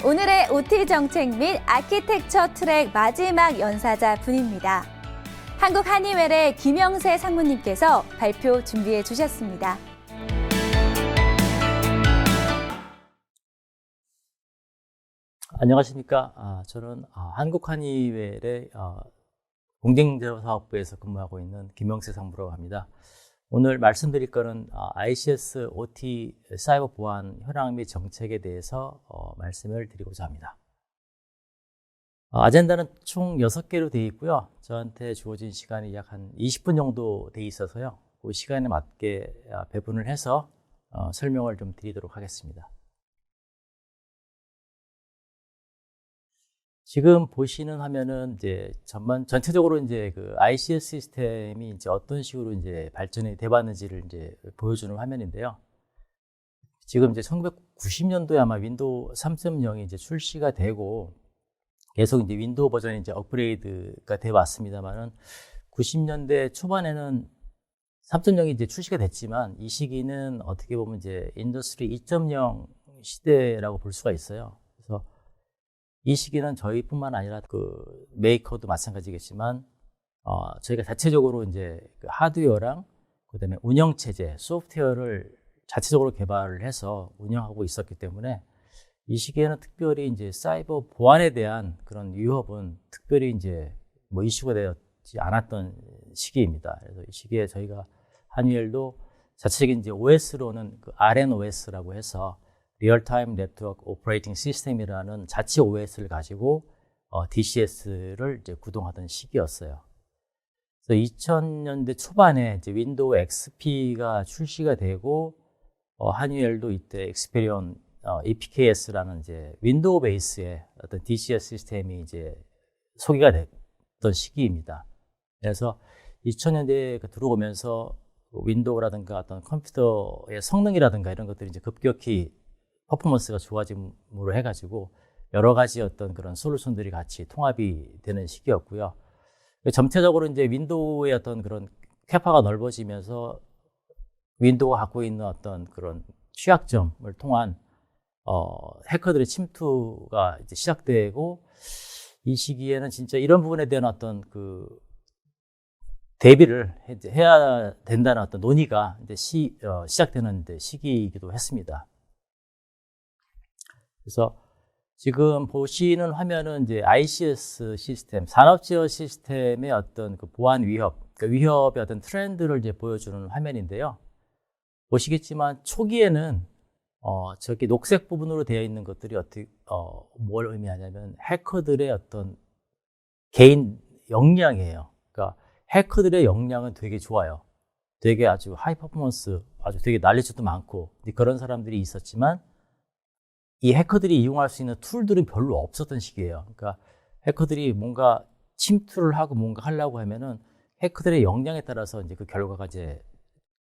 오늘의 OT 정책 및 아키텍처 트랙 마지막 연사자 분입니다. 한국한의웰의 김영세 상무님께서 발표 준비해 주셨습니다. 안녕하십니까. 저는 한국한의웰의 공정제조사업부에서 근무하고 있는 김영세 상무라고 합니다. 오늘 말씀드릴 거는 ICS OT 사이버 보안 현황 및 정책에 대해서 말씀을 드리고자 합니다. 아젠다는 총 6개로 되어 있고요. 저한테 주어진 시간이 약 한 20분 정도 되어 있어서요. 그 시간에 맞게 배분을 해서 설명을 좀 드리도록 하겠습니다. 지금 보시는 화면은 이제 전체적으로 이제 그 ICS 시스템이 이제 어떤 식으로 이제 발전이 돼봤는지를 이제 보여주는 화면인데요. 지금 이제 1990년도에 아마 윈도우 3.0이 이제 출시가 되고 계속 이제 윈도우 버전이 이제 업그레이드가 돼 왔습니다만은 90년대 초반에는 3.0이 이제 출시가 됐지만 이 시기는 어떻게 보면 이제 인더스트리 2.0 시대라고 볼 수가 있어요. 그래서 이 시기는 저희뿐만 아니라 그 메이커도 마찬가지겠지만 저희가 자체적으로 이제 그 하드웨어랑 그다음에 운영 체제, 소프트웨어를 자체적으로 개발을 해서 운영하고 있었기 때문에 이 시기에는 특별히 이제 사이버 보안에 대한 그런 위협은 특별히 이제 뭐 이슈가 되지 않았던 시기입니다. 그래서 이 시기에 저희가 한의웰도 자체적인 이제 OS로는 그 RNOS라고 해서 리얼타임 네트워크 오퍼레이팅 시스템이라는 자체 OS를 가지고 DCS를 이제 구동하던 시기였어요. 그래서 2000년대 초반에 이제 윈도우 XP가 출시가 되고 한의웰도 이때 엑스페리온 EPKS라는 이제 윈도우 베이스의 어떤 DCS 시스템이 이제 소개가 됐던 시기입니다. 그래서 2000년대에 들어오면서 윈도우라든가 어떤 컴퓨터의 성능이라든가 이런 것들이 이제 급격히 퍼포먼스가 좋아짐으로 해가지고 여러 가지 어떤 그런 솔루션들이 같이 통합이 되는 시기였고요. 전체적으로 이제 윈도우의 어떤 그런 캐파가 넓어지면서 윈도우가 갖고 있는 어떤 그런 취약점을 통한 해커들의 침투가 이제 시작되고 이 시기에는 진짜 이런 부분에 대한 어떤 그 대비를 해야 된다는 어떤 논의가 이제 시작되는 시기이기도 했습니다. 그래서 지금 보시는 화면은 이제 ICS 시스템, 산업제어 시스템의 어떤 그 보안 위협, 그 위협의 어떤 트렌드를 이제 보여주는 화면인데요. 보시겠지만 초기에는 저기 녹색 부분으로 되어 있는 것들이 뭘 의미하냐면 해커들의 어떤 개인 역량이에요. 그러니까 해커들의 역량은 되게 좋아요. 되게 아주 하이 퍼포먼스, 아주 되게 난리주도 많고 그런 사람들이 있었지만 이 해커들이 이용할 수 있는 툴들은 별로 없었던 시기예요. 그러니까 해커들이 뭔가 침투를 하고 뭔가 하려고 하면은 해커들의 역량에 따라서 이제 그 결과가 이제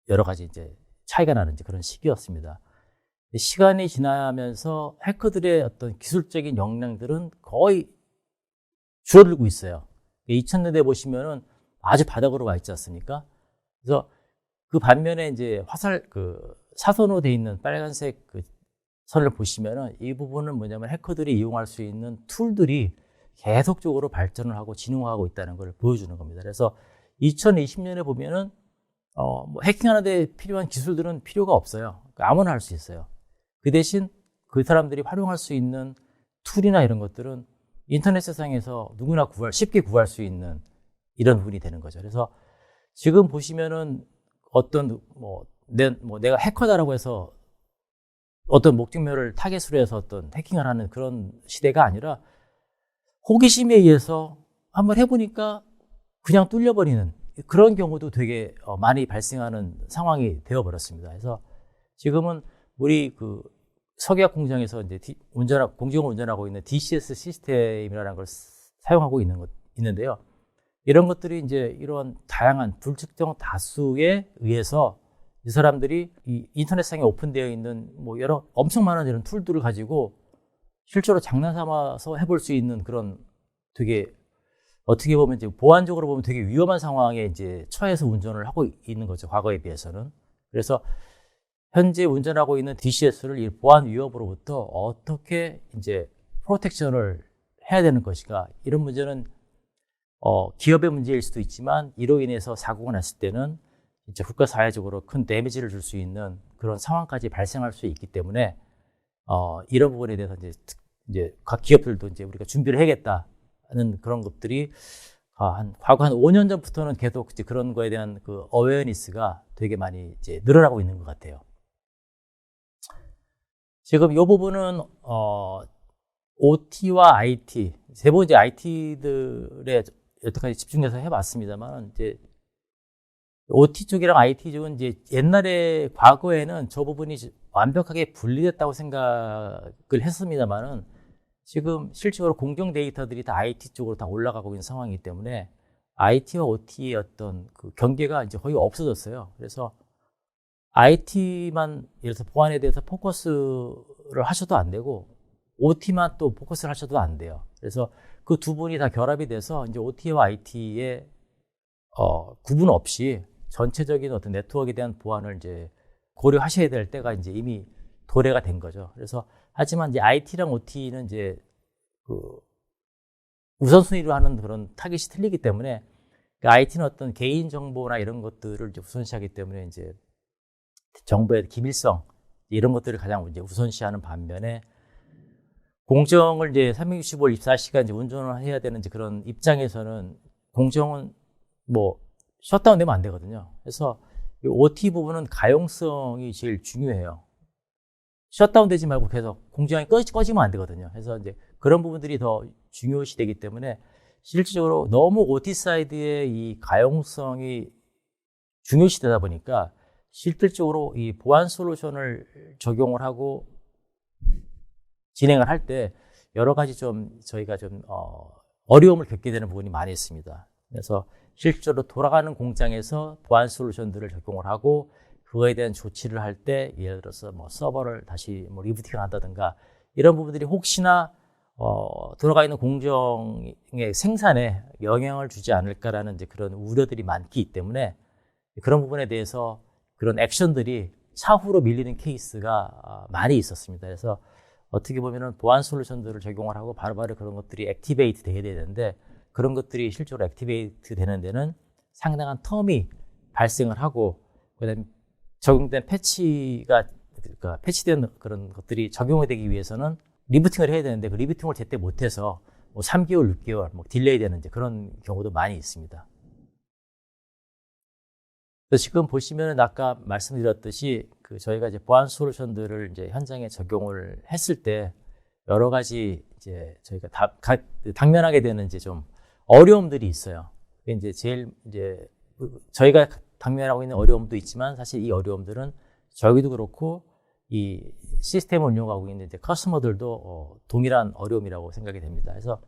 여러 가지 이제 차이가 나는 이제 그런 시기였습니다. 시간이 지나면서 해커들의 어떤 기술적인 역량들은 거의 줄어들고 있어요. 2000년대 보시면은 아주 바닥으로 와 있지 않습니까? 그래서 그 반면에 이제 사선으로 되어 있는 빨간색 그 선을 보시면은 이 부분은 뭐냐면 해커들이 이용할 수 있는 툴들이 계속적으로 발전을 하고 진흥하고 있다는 걸 보여주는 겁니다. 그래서 2020년에 보면은 뭐 해킹하는 데 필요한 기술들은 필요가 없어요. 그러니까 아무나 할 수 있어요. 그 대신 그 사람들이 활용할 수 있는 툴이나 이런 것들은 인터넷 세상에서 누구나 쉽게 구할 수 있는 이런 부분이 되는 거죠. 그래서 지금 보시면은 어떤 내가 해커다라고 해서 어떤 목적물을 타겟으로 해서 어떤 해킹을 하는 그런 시대가 아니라 호기심에 의해서 한번 해보니까 그냥 뚫려버리는 그런 경우도 되게 많이 발생하는 상황이 되어버렸습니다. 그래서 지금은 우리 그 석유화학 공장에서 이제 공정을 운전하고 있는 DCS 시스템이라는 걸 사용하고 있는데요. 이런 것들이 이제 이런 다양한 불특정 다수에 의해서 이 사람들이 이 인터넷상에 오픈되어 있는 뭐 엄청 많은 이런 툴들을 가지고 실제로 장난 삼아서 해볼 수 있는 그런 되게 어떻게 보면 이제 보안적으로 보면 되게 위험한 상황에 이제 처해서 운전을 하고 있는 거죠. 과거에 비해서는. 그래서 현재 운전하고 있는 DCS를 이 보안 위협으로부터 어떻게 이제 프로텍션을 해야 되는 것인가? 이런 문제는 기업의 문제일 수도 있지만 이로 인해서 사고가 났을 때는 진짜 국가 사회적으로 큰 데미지를 줄 수 있는 그런 상황까지 발생할 수 있기 때문에 이런 부분에 대해서 이제 각 기업들도 이제 우리가 준비를 해야겠다는 그런 것들이 과거 한 5년 전부터는 계속 이제 그런 거에 대한 그 어웨어니스가 되게 많이 이제 늘어나고 있는 것 같아요. 지금 이 부분은 OT와 IT, 대부분 이제 IT들에 여태까지 집중해서 해봤습니다만, 이제 OT 쪽이랑 IT 쪽은 이제 옛날에 과거에는 저 부분이 완벽하게 분리됐다고 생각을 했습니다만은 지금 실질적으로 공정 데이터들이 다 IT 쪽으로 다 올라가고 있는 상황이기 때문에 IT와 OT의 어떤 그 경계가 이제 거의 없어졌어요. 그래서 IT만 예를 들어서 보안에 대해서 포커스를 하셔도 안 되고 OT만 또 포커스를 하셔도 안 돼요. 그래서 그 두 분이 다 결합이 돼서 이제 OT와 IT의 구분 없이 전체적인 어떤 네트워크에 대한 보안을 이제 고려하셔야 될 때가 이제 이미 도래가 된 거죠. 그래서 하지만 이제 IT랑 OT는 이제 그 우선순위로 하는 그런 타깃이 틀리기 때문에 IT는 어떤 개인 정보나 이런 것들을 이제 우선시하기 때문에 이제 정보의 기밀성 이런 것들을 가장 이제 우선시하는 반면에 공정을 이제 365일 24시간 이제 운전을 해야 되는 이제 그런 입장에서는 공정은 뭐 셧다운 되면 안 되거든요. 그래서 이 OT 부분은 가용성이 제일 중요해요. 셧다운 되지 말고 계속 공정이 꺼지면 안 되거든요. 그래서 이제 그런 부분들이 더 중요시 되기 때문에 실질적으로 너무 OT 사이드의 이 가용성이 중요시 되다 보니까 실질적으로 이 보안 솔루션을 적용을 하고 진행을 할 때 여러 가지 좀 저희가 좀 어려움을 겪게 되는 부분이 많이 있습니다. 그래서 실제로 돌아가는 공장에서 보안 솔루션들을 적용을 하고 그거에 대한 조치를 할 때 예를 들어서 뭐 서버를 다시 뭐 리부팅을 한다든가 이런 부분들이 혹시나 돌아가 있는 공정의 생산에 영향을 주지 않을까라는 이제 그런 우려들이 많기 때문에 그런 부분에 대해서 그런 액션들이 차후로 밀리는 케이스가 많이 있었습니다. 그래서 어떻게 보면은 보안 솔루션들을 적용을 하고 바로바로 그런 것들이 액티베이트 돼야 되는데 그런 것들이 실제로 액티베이트 되는 데는 상당한 텀이 발생을 하고 그다음에 적용된 패치가 그러니까 패치된 그런 것들이 적용이 되기 위해서는 리부팅을 해야 되는데 그 리부팅을 제때 못해서 뭐 3개월, 6개월 뭐 딜레이 되는 이제 그런 경우도 많이 있습니다. 그래서 지금 보시면은 아까 말씀드렸듯이 그 저희가 이제 보안 솔루션들을 이제 현장에 적용을 했을 때 여러 가지 이제 저희가 당면하게 되는 이제 좀 어려움들이 있어요. 그게 이제 제일 이제 저희가 당면하고 있는 어려움도 있지만 사실 이 어려움들은 저희도 그렇고 이 시스템을 운영하고 있는 이제 커스터머들도 동일한 어려움이라고 생각이 됩니다. 그래서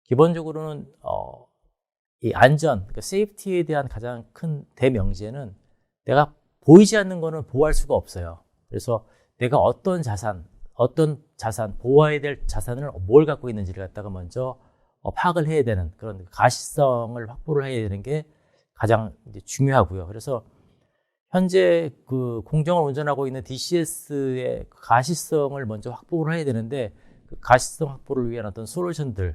기본적으로는 이 안전, 그러니까 세이프티에 대한 가장 큰 대명제는 내가 보이지 않는 거는 보호할 수가 없어요. 그래서 내가 어떤 자산, 보호해야 될 자산을 뭘 갖고 있는지를 갖다가 먼저 파악을 해야 되는 그런 가시성을 확보를 해야 되는 게 가장 이제 중요하고요. 그래서 현재 그 공정을 운전하고 있는 DCS의 가시성을 먼저 확보를 해야 되는데 그 가시성 확보를 위한 어떤 솔루션들이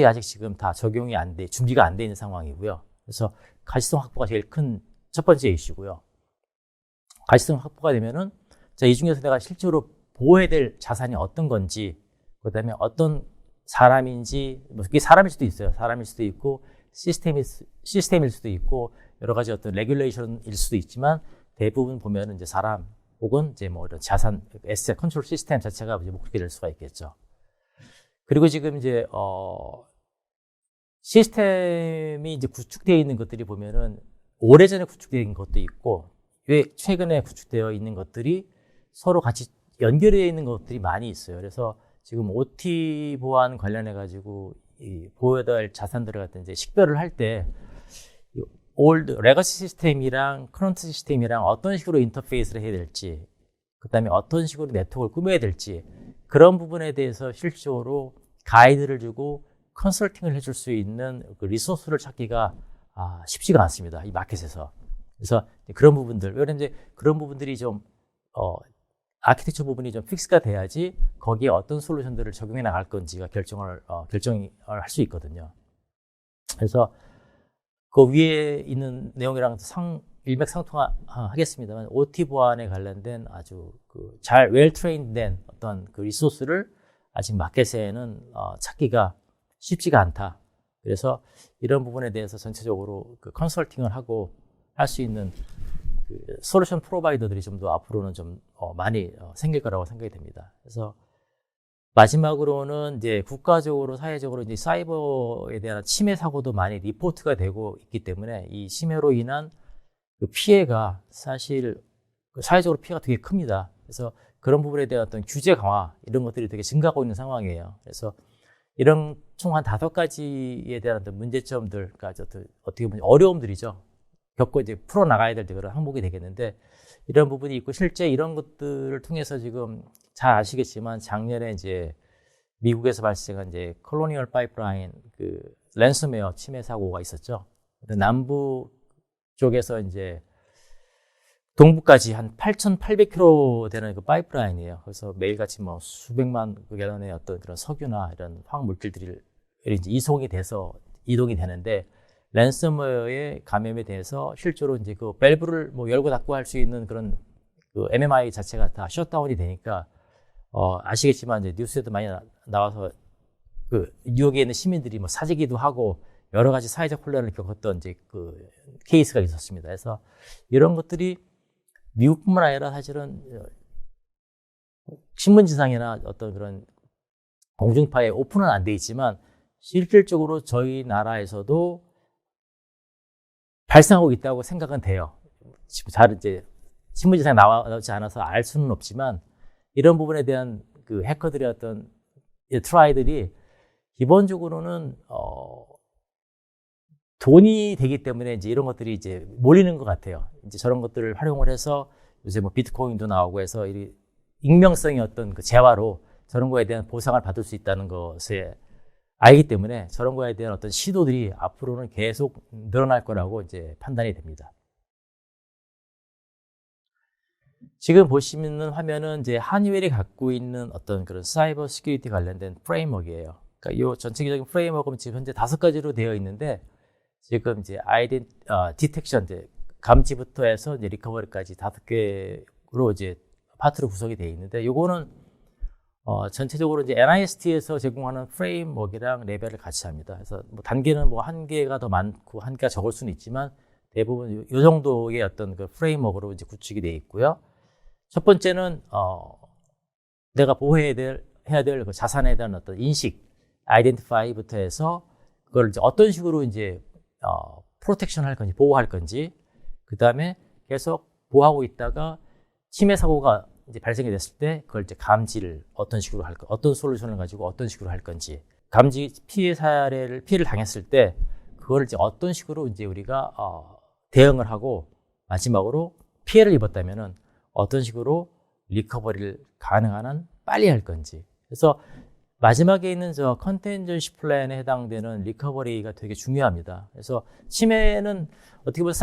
아직 지금 다 적용이 안 돼, 준비가 안 돼 있는 상황이고요. 그래서 가시성 확보가 제일 큰 첫 번째 이슈고요. 가시성 확보가 되면은 이 중에서 내가 실제로 보호해야 될 자산이 어떤 건지, 그다음에 어떤 사람인지, 뭐 그게 사람일 수도 있어요. 사람일 수도 있고 시스템일 수도 있고 여러 가지 어떤 레귤레이션일 수도 있지만 대부분 보면은 이제 사람 혹은 이제 뭐 이런 자산, 에셋 컨트롤 시스템 자체가 이제 뭐 그렇게 될 수가 있겠죠. 그리고 지금 이제 시스템이 이제 구축되어 있는 것들이 보면은 오래전에 구축되어 있는 것도 있고 왜 최근에 구축되어 있는 것들이 서로 같이 연결되어 있는 것들이 많이 있어요. 그래서 지금 OT 보안 관련해 가지고 이 보호해야 될 자산들을 갖다 이제 식별을 할 때 올드 레거시 시스템이랑 커런트 시스템이랑 어떤 식으로 인터페이스를 해야 될지, 그다음에 어떤 식으로 네트워크를 꾸며야 될지 그런 부분에 대해서 실질적으로 가이드를 주고 컨설팅을 해줄 수 있는 그 리소스를 찾기가 쉽지가 않습니다. 이 마켓에서. 그래서 그런 부분들, 왜냐면 이제 그런 부분들이 좀 아키텍처 부분이 좀 픽스가 돼야지 거기에 어떤 솔루션들을 적용해 나갈 건지가 결정을 할 수 있거든요. 그래서 그 위에 있는 내용이랑 일맥상통하겠습니다만 OT 보안에 관련된 아주 잘 웰 트레인된 어떤 그 리소스를 아직 마켓에는 찾기가 쉽지가 않다. 그래서 이런 부분에 대해서 전체적으로 그 컨설팅을 하고 할 수 있는 그 솔루션 프로바이더들이 좀 더 앞으로는 좀 많이 생길 거라고 생각이 됩니다. 그래서 마지막으로는 이제 국가적으로 사회적으로 이제 사이버에 대한 침해 사고도 많이 리포트가 되고 있기 때문에 이 침해로 인한 그 피해가 사실 사회적으로 피해가 되게 큽니다. 그래서 그런 부분에 대한 어떤 규제 강화 이런 것들이 되게 증가하고 있는 상황이에요. 그래서 이런 총 한 5가지에 대한 어떤 문제점들, 그러니까 어떻게 보면 어려움들이죠. 겪고 이제 풀어 나가야 될 그런 항목이 되겠는데 이런 부분이 있고 실제 이런 것들을 통해서 지금 잘 아시겠지만 작년에 이제 미국에서 발생한 이제 콜로니얼 파이프라인 그 랜섬웨어 침해 사고가 있었죠. 남부 쪽에서 이제 동부까지 한 8,800km 되는 그 파이프라인이에요. 그래서 매일같이 뭐 수백만 갤런의 어떤 그런 석유나 이런 화학 물질들이 이제 이송이 되는데 랜섬웨어의 감염에 대해서 실제로 이제 그 밸브를 뭐 열고 닫고 할 수 있는 그런 그 MMI 자체가 다 셧다운이 되니까 아시겠지만 이제 뉴스에도 많이 나와서 그 뉴욕에 있는 시민들이 뭐 사재기도 하고 여러 가지 사회적 혼란을 겪었던 이제 그 케이스가 있었습니다. 그래서 이런 것들이 미국뿐만 아니라 사실은 신문지상이나 어떤 그런 공중파에 오픈은 안 돼 있지만 실질적으로 저희 나라에서도 발생하고 있다고 생각은 돼요. 지금 잘 이제 신문지상에 나오지 않아서 알 수는 없지만 이런 부분에 대한 그 해커들의 어떤 트라이들이 기본적으로는 돈이 되기 때문에 이제 이런 것들이 이제 몰리는 것 같아요. 이제 저런 것들을 활용을 해서 요새 뭐 비트코인도 나오고 해서 이 익명성의 어떤 그 재화로 저런 거에 대한 보상을 받을 수 있다는 것에 알기 때문에 저런 거에 대한 어떤 시도들이 앞으로는 계속 늘어날 거라고 이제 판단이 됩니다. 지금 보시는 화면은 이제 한유엘이 갖고 있는 어떤 그런 사이버 시큐리티 관련된 프레임워크예요. 그러니까 이 전체적인 프레임워크는 지금 현재 5가지로 되어 있는데 지금 이제 디텍션, 이제 감지부터 해서 이제 리커버리까지 5개로 이제 파트로 구성이 되어 있는데 요거는 전체적으로 이제 NIST에서 제공하는 프레임워크랑 레벨을 같이 합니다. 그래서 뭐 단계는 뭐 1개가 더 많고 1개가 적을 수는 있지만 대부분 요 정도의 어떤 그 프레임워크로 이제 구축이 되어 있고요. 첫 번째는 내가 보호해야 될 그 자산에 대한 어떤 인식, 아이덴티파이부터 해서 그걸 이제 어떤 식으로 이제 프로텍션 할 건지 보호할 건지, 그 다음에 계속 보호하고 있다가 침해 사고가 이제 발생이 됐을 때 그걸 이제 감지를 어떤 식으로 할 거, 어떤 솔루션을 가지고 어떤 식으로 할 건지, 감지 피해를 당했을 때 그걸 이제 어떤 식으로 이제 우리가 대응을 하고 마지막으로 피해를 입었다면은 어떤 식으로 리커버리를 가능한 한 빨리 할 건지. 그래서 마지막에 있는 저 컨텐전시 플랜에 해당되는 리커버리가 되게 중요합니다. 그래서 침해는 어떻게 보면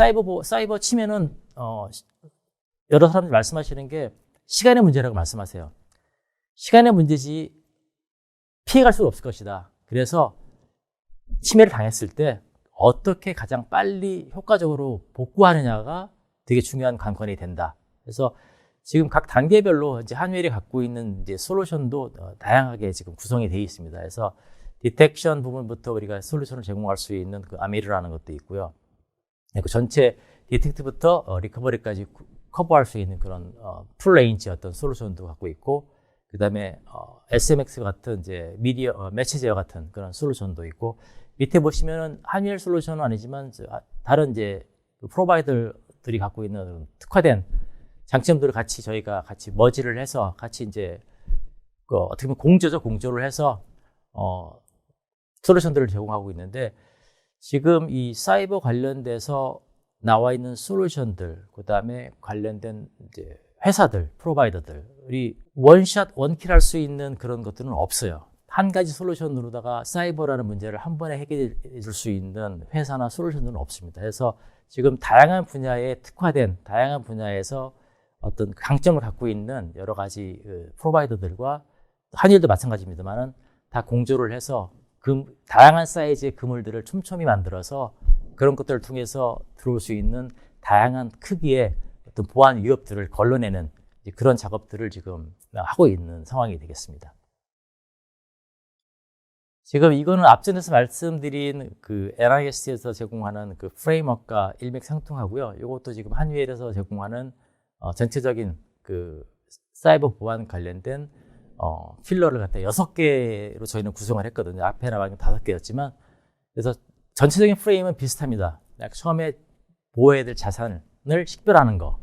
사이버 침해는 여러 사람들이 말씀하시는 게 시간의 문제라고 말씀하세요. 시간의 문제지 피해갈 수가 없을 것이다. 그래서 침해를 당했을 때 어떻게 가장 빨리 효과적으로 복구하느냐가 되게 중요한 관건이 된다. 그래서 지금 각 단계별로 이제 한유엘이 갖고 있는 이제 솔루션도 다양하게 지금 구성이 되어 있습니다. 그래서 디텍션 부분부터 우리가 솔루션을 제공할 수 있는 그 아미르라는 것도 있고요. 그 전체 디텍트부터 리커버리까지 커버할 수 있는 그런 풀 레인지 어떤 솔루션도 갖고 있고, 그 다음에 SMX 같은 이제 매체 제어 같은 그런 솔루션도 있고, 밑에 보시면은 한유엘 솔루션은 아니지만 다른 이제 프로바이더들이 갖고 있는 특화된 장점들을 저희가 같이 머지를 해서 같이 이제 어떻게 보면 공조를 해서 솔루션들을 제공하고 있는데, 지금 이 사이버 관련돼서 나와 있는 솔루션들, 그 다음에 관련된 이제 회사들, 프로바이더들이 원샷, 원킬 할 수 있는 그런 것들은 없어요. 한 가지 솔루션으로다가 사이버라는 문제를 한 번에 해결해 줄 수 있는 회사나 솔루션들은 없습니다. 그래서 지금 다양한 분야에 특화된, 다양한 분야에서 어떤 강점을 갖고 있는 여러 가지 프로바이더들과 한일도 마찬가지입니다만은 다 공조를 해서 다양한 사이즈의 그물들을 촘촘히 만들어서 그런 것들을 통해서 들어올 수 있는 다양한 크기의 어떤 보안 위협들을 걸러내는 그런 작업들을 지금 하고 있는 상황이 되겠습니다. 지금 이거는 앞전에서 말씀드린 그 NIST에서 제공하는 그 프레임워크가 일맥상통하고요. 이것도 지금 한위엘에서 제공하는 전체적인 그 사이버 보안 관련된 필러를 갖다 6개로 저희는 구성을 했거든요. 앞에 나가는 5개였지만 그래서 전체적인 프레임은 비슷합니다. 처음에 보호해야 될 자산을 식별하는 거,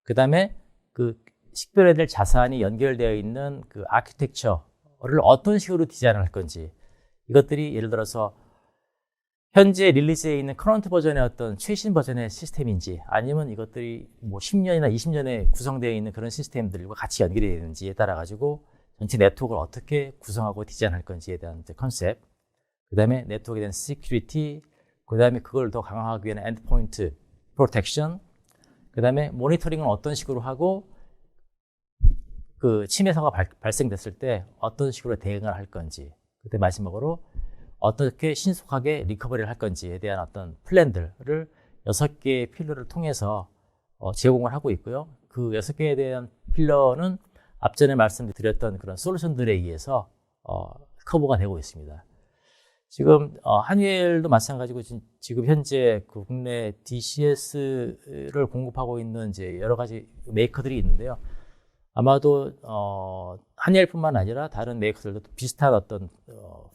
그 다음에 그 식별해야 될 자산이 연결되어 있는 그 아키텍처를 어떤 식으로 디자인을 할 건지, 이것들이 예를 들어서 현재 릴리즈에 있는 커런트 버전의 어떤 최신 버전의 시스템인지, 아니면 이것들이 뭐 10년이나 20년에 구성되어 있는 그런 시스템들과 같이 연결이 되는지에 따라 가지고 전체 네트워크를 어떻게 구성하고 디자인할 건지에 대한 컨셉, 그 다음에 네트워크에 대한 시큐리티, 그 다음에 그걸 더 강화하기 위한 엔드포인트 프로텍션, 그 다음에 모니터링은 어떤 식으로 하고 그 침해사가 발생됐을 때 어떤 식으로 대응을 할 건지, 그때 마지막으로 어떻게 신속하게 리커버리를 할 건지에 대한 어떤 플랜들을 6개의 필러를 통해서 제공을 하고 있고요. 그 6개에 대한 필러는 앞전에 말씀드렸던 그런 솔루션들에 의해서 커버가 되고 있습니다. 지금 한위엘도 마찬가지고 지금 현재 그 국내 DCS를 공급하고 있는 이제 여러 가지 메이커들이 있는데요. 아마도 한위엘뿐만 아니라 다른 메이커들도 비슷한 어떤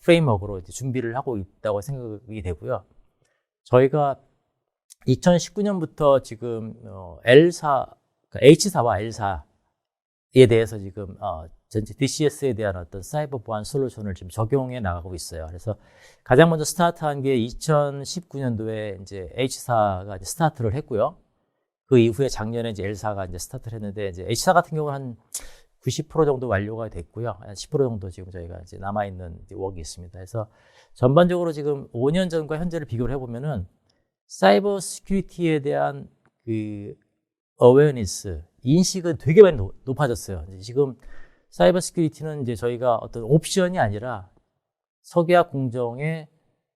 프레임워크로 이제 준비를 하고 있다고 생각이 되고요. 저희가 2019년부터 지금 L4, H4와 L4에 대해서 지금 전체 DCS에 대한 어떤 사이버 보안 솔루션을 지금 적용해 나가고 있어요. 그래서 가장 먼저 스타트한 게 2019년도에 이제 H4가 이제 스타트를 했고요. 그 이후에 작년에 이제 L4가 이제 스타트를 했는데, 이제 H4 같은 경우는 한 90% 정도 완료가 됐고요. 한 10% 정도 지금 저희가 이제 남아있는 웍이 있습니다. 그래서 전반적으로 지금 5년 전과 현재를 비교를 해보면은 사이버 시큐리티에 대한 그 어웨어니스, 인식은 되게 많이 높아졌어요. 지금 사이버 시큐리티는 이제 저희가 어떤 옵션이 아니라 석유화 공정의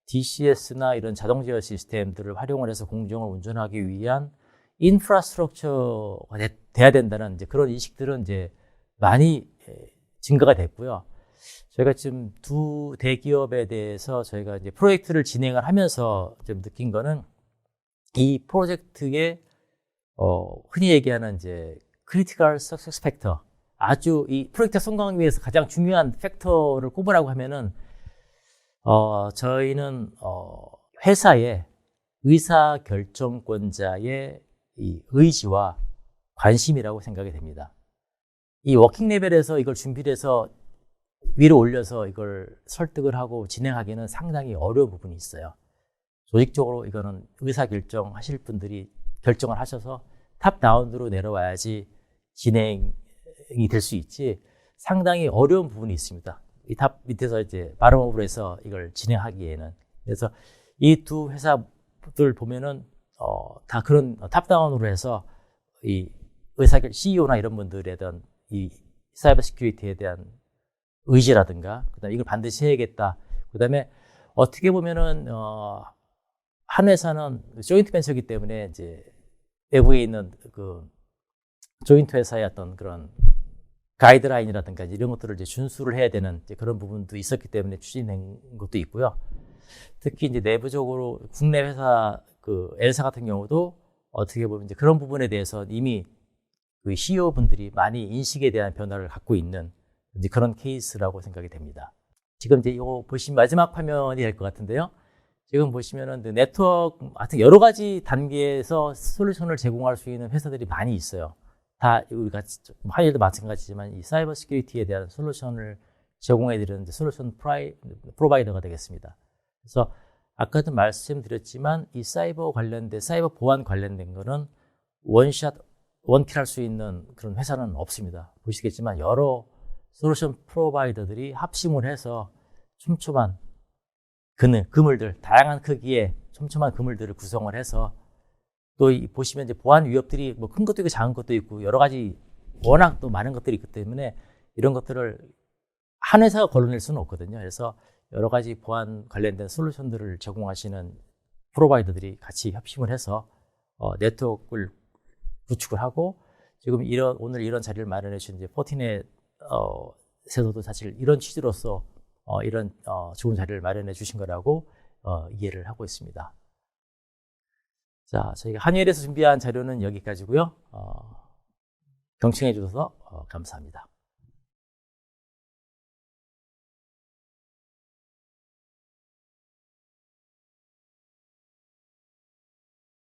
DCS나 이런 자동 제어 시스템들을 활용을 해서 공정을 운전하기 위한 인프라스트럭처가 돼야 된다는 이제 그런 인식들은 이제 많이 증가가 됐고요. 저희가 지금 두 대기업에 대해서 저희가 이제 프로젝트를 진행을 하면서 좀 느낀 거는, 이 프로젝트의 흔히 얘기하는 이제 크리티컬 석세스 팩터, 아주 이 프로젝트 성공하기 위해서 가장 중요한 팩터를 꼽으라고 하면은 저희는 회사의 의사 결정권자의 이 의지와 관심이라고 생각이 됩니다. 이 워킹 레벨에서 이걸 준비를 해서 위로 올려서 이걸 설득을 하고 진행하기는 상당히 어려운 부분이 있어요. 조직적으로 이거는 의사결정하실 분들이 결정을 하셔서 탑다운으로 내려와야지 진행이 될 수 있지, 상당히 어려운 부분이 있습니다. 이 탑 밑에서 이제 바텀업으로 해서 이걸 진행하기에는. 그래서 이 두 회사들 보면은 다 그런 탑다운으로 해서 이 CEO나 이런 분들에 대한 이 사이버 시큐리티에 대한 의지라든가, 그다음에 이걸 반드시 해야겠다. 그다음에 어떻게 보면은 한 회사는 조인트 벤처이기 때문에 이제 외부에 있는 그 조인트 회사의 어떤 그런 가이드라인이라든가 이런 것들을 이제 준수를 해야 되는 이제 그런 부분도 있었기 때문에 추진된 것도 있고요. 특히 이제 내부적으로 국내 회사 그 L사 같은 경우도 어떻게 보면 이제 그런 부분에 대해서 이미 그 CEO 분들이 많이 인식에 대한 변화를 갖고 있는 이제 그런 케이스라고 생각이 됩니다. 지금 이제 이거 보시면 마지막 화면이 될 것 같은데요. 지금 보시면은 네트워크, 하여튼 여러 가지 단계에서 솔루션을 제공할 수 있는 회사들이 많이 있어요. 다 우리가 한일도 마찬가지지만 이 사이버 시큐리티에 대한 솔루션을 제공해드리는 솔루션 프로바이더가 되겠습니다. 그래서 아까도 말씀드렸지만 이 사이버 보안 관련된 거는 원샷, 원킬 할 수 있는 그런 회사는 없습니다. 보시겠지만 여러 솔루션 프로바이더들이 합심을 해서 촘촘한 그물들, 다양한 크기의 촘촘한 그물들을 구성을 해서, 또 보시면 이제 보안 위협들이 뭐 큰 것도 있고 작은 것도 있고 여러 가지 워낙 또 많은 것들이 있기 때문에 이런 것들을 한 회사가 걸러낼 수는 없거든요. 그래서 여러 가지 보안 관련된 솔루션들을 제공하시는 프로바이더들이 같이 협심을 해서 네트워크를 구축을 하고 지금 오늘 이런 자리를 마련해 주신 포티넷에서도 사실 이런 취지로서 이런 좋은 자리를 마련해 주신 거라고 이해를 하고 있습니다. 자, 저희가 한의엘에서 준비한 자료는 여기까지고요. 경청해 주셔서 감사합니다.